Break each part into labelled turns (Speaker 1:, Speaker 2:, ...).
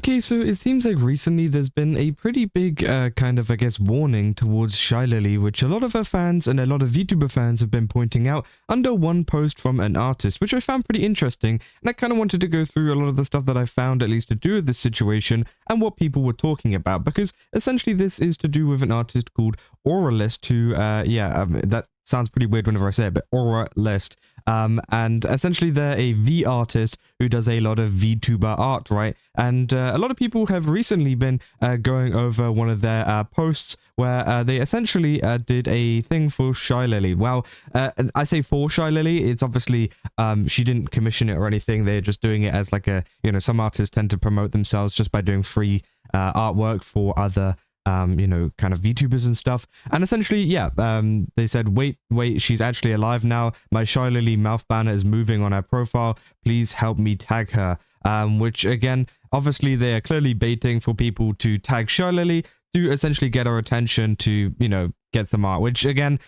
Speaker 1: Okay, so it seems like recently there's been a pretty big kind of, I guess, warning towards ShyLily, which a lot of her fans and a lot of VTuber fans have been pointing out under one post from an artist, which I found pretty interesting. And I kind of wanted to go through a lot of the stuff that I found, at least to do with this situation and what people were talking about, because essentially this is to do with an artist called Auralist, who, that sounds pretty weird whenever I say it, but Auralist. And essentially they're a V artist who does a lot of VTuber art, right? And a lot of people have recently been going over one of their posts where they essentially did a thing for ShyLily. Well, I say for ShyLily, it's obviously she didn't commission it or anything. They're just doing it as like a, some artists tend to promote themselves just by doing free artwork for other kind of VTubers and stuff. And essentially, they said, wait, she's actually alive now. My ShyLily mouth banner is moving on her profile. Please help me tag her. Which again, obviously they are clearly baiting for people to tag ShyLily to essentially get her attention to, get some art, which again,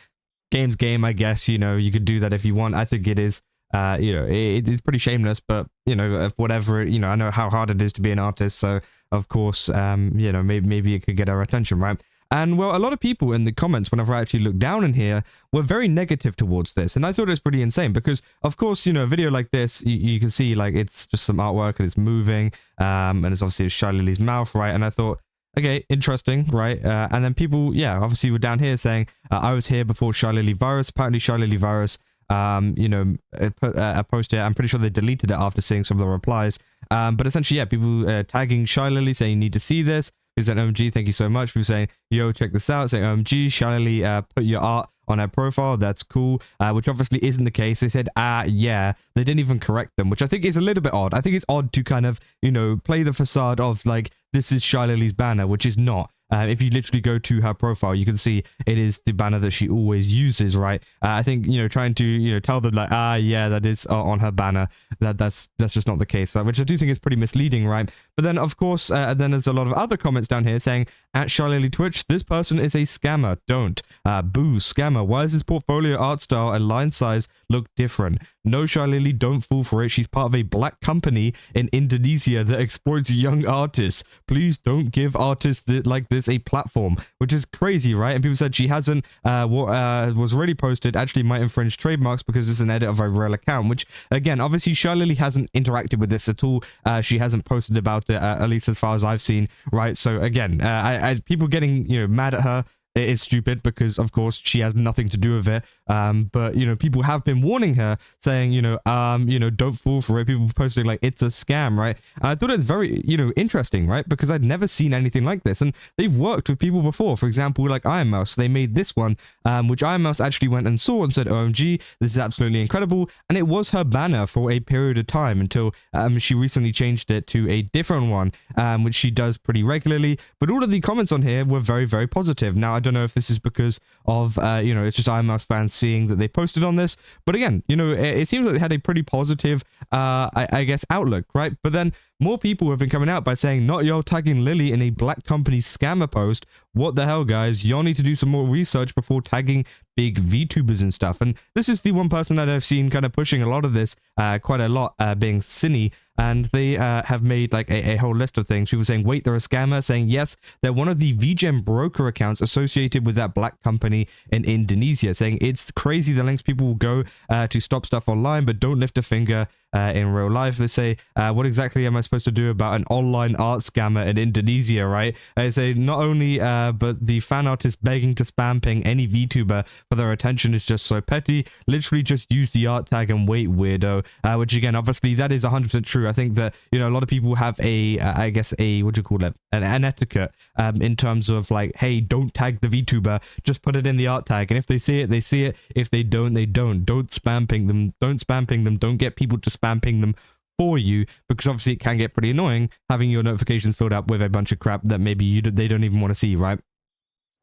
Speaker 1: game's game, I guess, you could do that if you want. I think it is, it's pretty shameless, but, whatever, I know how hard it is to be an artist. So of course, maybe it could get our attention, right? And well, a lot of people in the comments, whenever I actually look down in here, were very negative towards this. And I thought it was pretty insane because, of course, a video like this, you can see like it's just some artwork and it's moving. And it's obviously ShyLily's mouth, right? And I thought, okay, interesting, right? And then people, obviously were down here saying, I was here before ShyLily virus. Apparently ShyLily virus, a post here. I'm pretty sure they deleted it after seeing some of the replies. But essentially, people tagging ShyLily saying you need to see this. Who's an OMG? Thank you so much. People saying, yo, check this out. Saying OMG, ShyLily, put your art on her profile. That's cool. Which obviously isn't the case. They said, yeah. They didn't even correct them, which I think is a little bit odd. I think it's odd to kind of, play the facade of like, this is ShyLily's banner, which is not. If you literally go to her profile, you can see it is the banner that she always uses, right? I think, trying to, tell them like, yeah, that is on her banner, that's just not the case, which I do think is pretty misleading, right? But then, of course, then there's a lot of other comments down here saying, at ShyLily Twitch, this person is a scammer. Don't. Boo, scammer. Why does his portfolio art style and line size look different? No, ShyLily, don't fall for it. She's part of a black company in Indonesia that exploits young artists. Please don't give artists like this a platform, which is crazy, right? And people said she hasn't, what was already posted actually might infringe trademarks because it's an edit of a real account, which again, obviously ShyLily hasn't interacted with this at all. She hasn't posted about it, at least as far as I've seen, right? So again, people getting, mad at her, it is stupid because, of course, she has nothing to do with it. But, people have been warning her saying, don't fall for it. People posting like, it's a scam, right? And I thought it's very, interesting, right? Because I'd never seen anything like this. And they've worked with people before. For example, like Iron Mouse, they made this one, which Iron Mouse actually went and saw and said, OMG, this is absolutely incredible. And it was her banner for a period of time until she recently changed it to a different one, which she does pretty regularly. But all of the comments on here were very, very positive. Now, I don't know if this is because of, it's just Iron Mouse fans seeing that they posted on this. But again, it seems like they had a pretty positive, I guess, outlook, right? But then more people have been coming out by saying, not y'all tagging Lily in a black company scammer post. What the hell, guys? Y'all need to do some more research before tagging big VTubers and stuff. And this is the one person that I've seen kind of pushing a lot of this, quite a lot, being Cine. And they have made like a whole list of things. People saying, wait, they're a scammer. Saying, yes, they're one of the VGen broker accounts associated with that black company in Indonesia. Saying, it's crazy the lengths people will go to stop stuff online, but don't lift a finger in real life. They say, what exactly am I supposed to do about an online art scammer in Indonesia, right? They say, not only, but the fan artist begging to spam ping any VTuber for their attention is just so petty. Literally just use the art tag and wait, weirdo. Which again, obviously that is 100% true. I think that, a lot of people have a, I guess a, what do you call it? An etiquette in terms of like, hey, don't tag the VTuber, just put it in the art tag. And if they see it, they see it. If they don't, they don't. Don't spam ping them. Don't spam ping them. Don't get people to spam ping them for you, because obviously it can get pretty annoying having your notifications filled up with a bunch of crap that maybe they don't even want to see, right?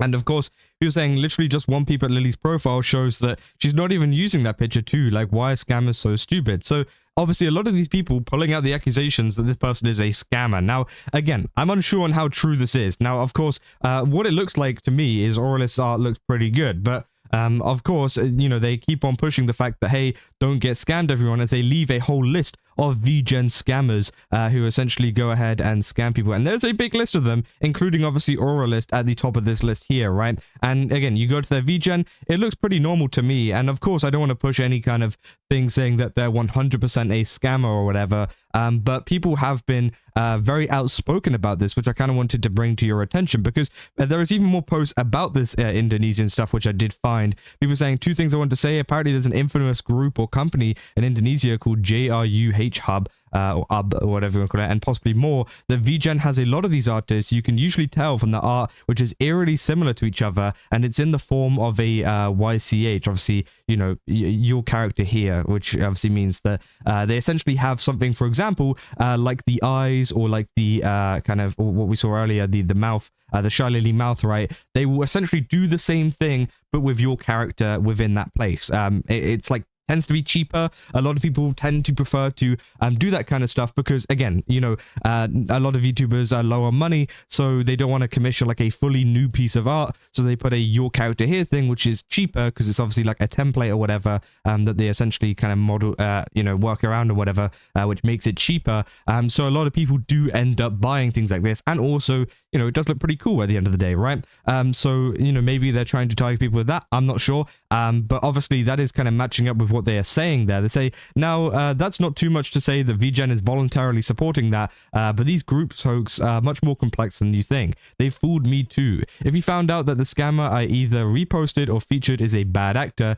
Speaker 1: And of course, he was saying literally just one peep at Lily's profile shows that she's not even using that picture too. Like, why are scammers so stupid? So obviously a lot of these people pulling out the accusations that this person is a scammer. Now, again, I'm unsure on how true this is. Now, of course, what it looks like to me is Auralist's art looks pretty good, but of course, they keep on pushing the fact that, hey, don't get scammed, everyone, as they leave a whole list of VGen scammers who essentially go ahead and scam people. And there's a big list of them, including obviously Auralist at the top of this list here, right? And again, you go to their VGen, it looks pretty normal to me. And of course, I don't want to push any kind of thing saying that they're 100% a scammer or whatever. But people have been very outspoken about this, which I kind of wanted to bring to your attention, because there is even more posts about this Indonesian stuff, which I did find. People saying two things I want to say. Apparently, there's an infamous group or company in Indonesia called JRUHub, or UB, or whatever you want to call it, and possibly more. The VGen has a lot of these artists. You can usually tell from the art, which is eerily similar to each other, and it's in the form of a YCH, obviously, you know, your character here, which obviously means that they essentially have something, for example, like the eyes, or like the kind of what we saw earlier, the mouth, the ShyLily mouth, right? They will essentially do the same thing, but with your character within that place. It's like tends to be cheaper. A lot of people tend to prefer to do that kind of stuff because, again, you know, a lot of YouTubers are low on money, so they don't want to commission like a fully new piece of art, so they put a your character here thing, which is cheaper because it's obviously like a template or whatever that they essentially kind of model, you know, work around or whatever, which makes it cheaper. So a lot of people do end up buying things like this, and also, you know, it does look pretty cool at the end of the day, right? So, you know, maybe they're trying to target people with that. I'm not sure. But obviously that is kind of matching up with what they are saying there. They say, now, that's not too much to say that VGen is voluntarily supporting that, but these groups hoax are much more complex than you think. They fooled me too. If you found out that the scammer I either reposted or featured is a bad actor,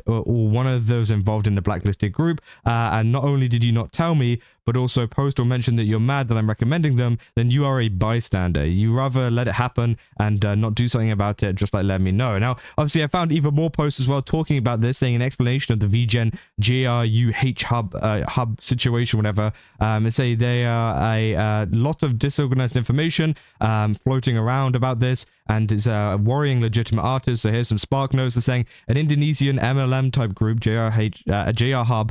Speaker 1: or one of those involved in the blacklisted group, and not only did you not tell me, but also post or mention that you're mad that I'm recommending them, then you are a bystander. You rather let it happen and not do something about it, just like let me know. Now, obviously, I found even more posts as well talking about this, saying an explanation of the VGen JRUHub situation, whatever. They say there are a lot of disorganized information floating around about this, and it's worrying legitimate artists. So here's some spark notes. They're saying an Indonesian MLM type group, JRUHub,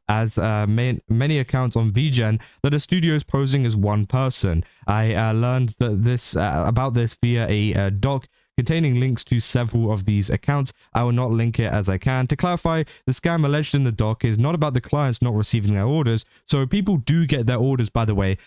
Speaker 1: as many accounts on VGen that a studio is posing as one person. I learned that this about this via a doc containing links to several of these accounts. I will not link it as I can. To clarify, the scam alleged in the doc is not about the clients not receiving their orders. So people do get their orders, by the way,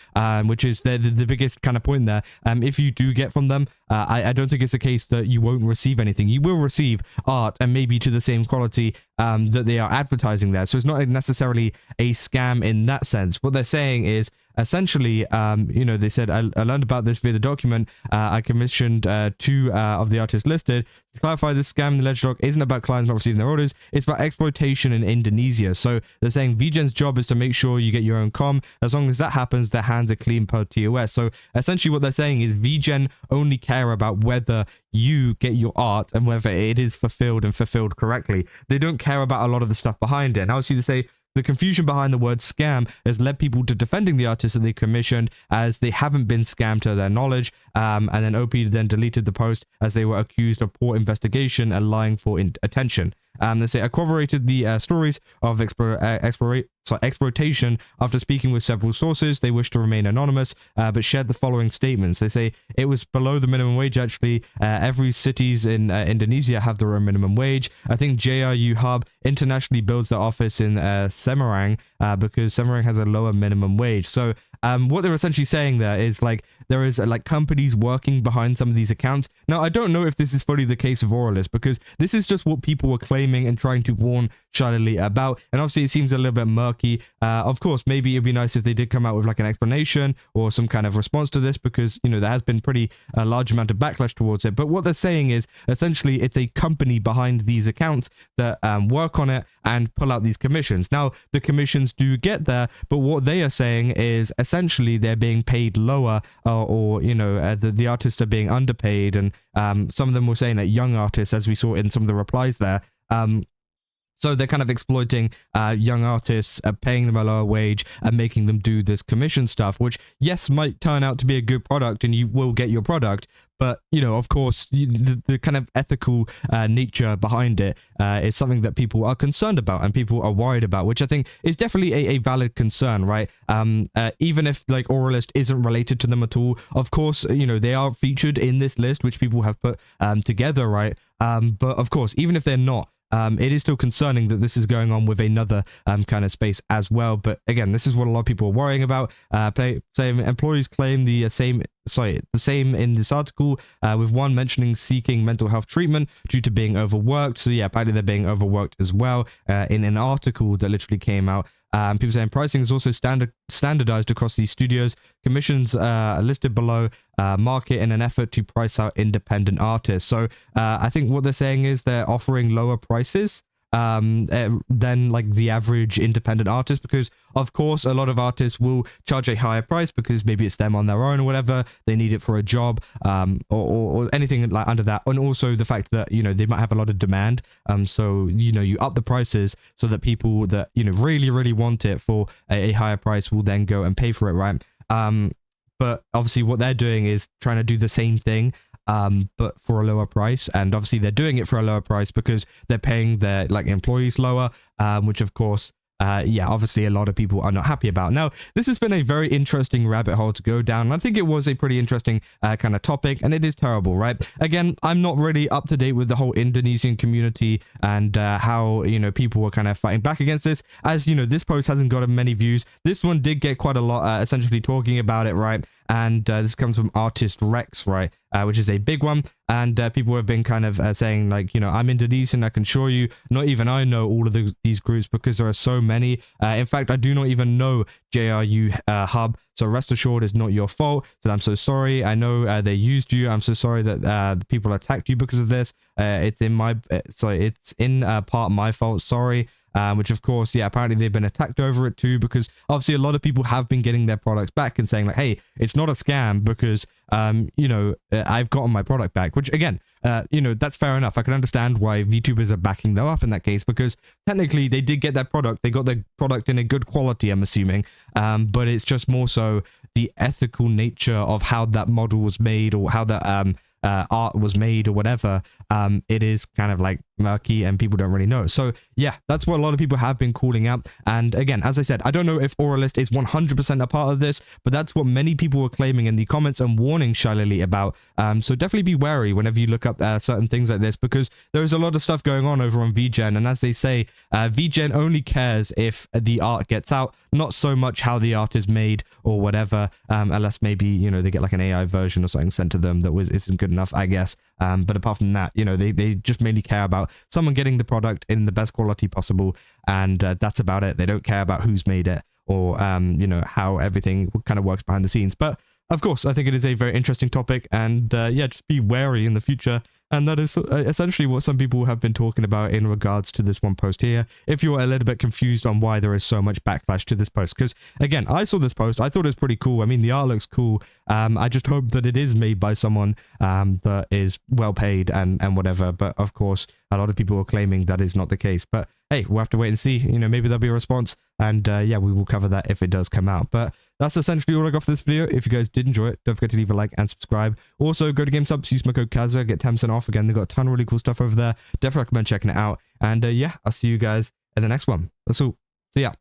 Speaker 1: which is the biggest kind of point there. If you do get from them, I don't think it's the case that you won't receive anything. You will receive art, and maybe to the same quality that they are advertising there. So it's not necessarily a scam in that sense. What they're saying is, essentially, you know, they said, I learned about this via the document. I commissioned two of the artists listed. To clarify, this scam in the alleged doc isn't about clients not receiving their orders. It's about exploitation in Indonesia. So they're saying VGen's job is to make sure you get your own com. As long as that happens, their hands are clean per TOS. So essentially what they're saying is VGen only care about whether you get your art and whether it is fulfilled and fulfilled correctly. They don't care about a lot of the stuff behind it. And obviously they say, the confusion behind the word scam has led people to defending the artists that they commissioned as they haven't been scammed to their knowledge. And then OP then deleted the post as they were accused of poor investigation and lying for attention. They say, I corroborated the stories of exploitation after speaking with several sources. They wish to remain anonymous, but shared the following statements. They say, it was below the minimum wage, actually. Every cities in Indonesia have their own minimum wage. I think JRUHub internationally builds their office in Semarang because Semarang has a lower minimum wage. So what they're essentially saying there is, like, there is like companies working behind some of these accounts. Now, I don't know if this is fully the case of Auralist, because this is just what people were claiming and trying to warn ShyLily about. And obviously, it seems a little bit murky. Of course, maybe it'd be nice if they did come out with like an explanation or some kind of response to this, because, you know, there has been pretty large amount of backlash towards it. But what they're saying is, essentially, it's a company behind these accounts that work on it and pull out these commissions. Now, the commissions do get there, but what they are saying is essentially they're being paid lower, or you know, the artists are being underpaid, and some of them were saying that young artists, as we saw in some of the replies there, so they're kind of exploiting young artists, paying them a lower wage and making them do this commission stuff, which, yes, might turn out to be a good product and you will get your product. But, you know, of course, the kind of ethical nature behind it is something that people are concerned about and people are worried about, which I think is definitely a valid concern, right? Even if, like, Auralist isn't related to them at all, of course, you know, they are featured in this list, which people have put together, right? But, of course, even if they're not, it is still concerning that this is going on with another kind of space as well. But again, this is what a lot of people are worrying about. Same employees claim the same in this article, with one mentioning seeking mental health treatment due to being overworked. So yeah, apparently they're being overworked as well, in an article that literally came out. People saying pricing is also standardized across these studios. Commissions are listed below market in an effort to price out independent artists. So I think what they're saying is they're offering lower prices than like the average independent artist, because of course a lot of artists will charge a higher price because maybe it's them on their own or whatever, they need it for a job, or anything like under that. And also the fact that, you know, they might have a lot of demand, so, you know, you up the prices so that people that, you know, really want it for a higher price will then go and pay for it, right? But obviously what they're doing is trying to do the same thing, but for a lower price. And obviously they're doing it for a lower price because they're paying their like employees lower, which of course, yeah, obviously a lot of people are not happy about. Now, this has been a very interesting rabbit hole to go down. I think it was a pretty interesting kind of topic, and it is terrible, right? Again, I'm not really up to date with the whole Indonesian community and how, you know, people were kind of fighting back against this. As you know, this post hasn't gotten many views. This one did get quite a lot, essentially talking about it, right? And this comes from Artist Rex, right? Which is a big one. And people have been kind of saying, like, you know, I'm Indonesian, I can assure you, not even I know all of these groups because there are so many. In fact, I do not even know JRUHub. So rest assured, it's not your fault. So I'm so sorry. I know they used you. I'm so sorry that the people attacked you because of this. It's in part my fault. Sorry. Which of course, yeah, apparently they've been attacked over it too, because obviously a lot of people have been getting their products back and saying like, hey, it's not a scam because, you know, I've gotten my product back, which again, you know, that's fair enough. I can understand why VTubers are backing them up in that case, because technically they did get their product. They got their product in a good quality, I'm assuming. But it's just more so the ethical nature of how that model was made, or how that art was made, or whatever. It is kind of like murky and people don't really know. So yeah, that's what a lot of people have been calling out. And again, as I said, I don't know if Auralist is 100% a part of this, but that's what many people were claiming in the comments and warning ShyLily about. So definitely be wary whenever you look up certain things like this, because there's a lot of stuff going on over on VGen. And as they say, VGen only cares if the art gets out, not so much how the art is made or whatever, unless maybe, you know, they get like an AI version or something sent to them that isn't good enough, I guess. But apart from that, you know, they just mainly care about someone getting the product in the best quality possible, and that's about it. They don't care about who's made it, or you know, how everything kind of works behind the scenes. But of course, I think it is a very interesting topic, and yeah, just be wary in the future. And that is essentially what some people have been talking about in regards to this one post here. If you're a little bit confused on why there is so much backlash to this post, because again, I saw this post, I thought it was pretty cool. I mean, the art looks cool. I just hope that it is made by someone that is well paid and whatever. But of course, a lot of people are claiming that is not the case. But hey, we'll have to wait and see. You know, maybe there'll be a response, and yeah, we will cover that if it does come out. But that's essentially all I got for this video. If you guys did enjoy it, don't forget to leave a like and subscribe. Also, go to GameSubs, use my code Kaza, get 10% off. Again, they've got a ton of really cool stuff over there. Definitely recommend checking it out. And yeah, I'll see you guys in the next one. That's all. See ya.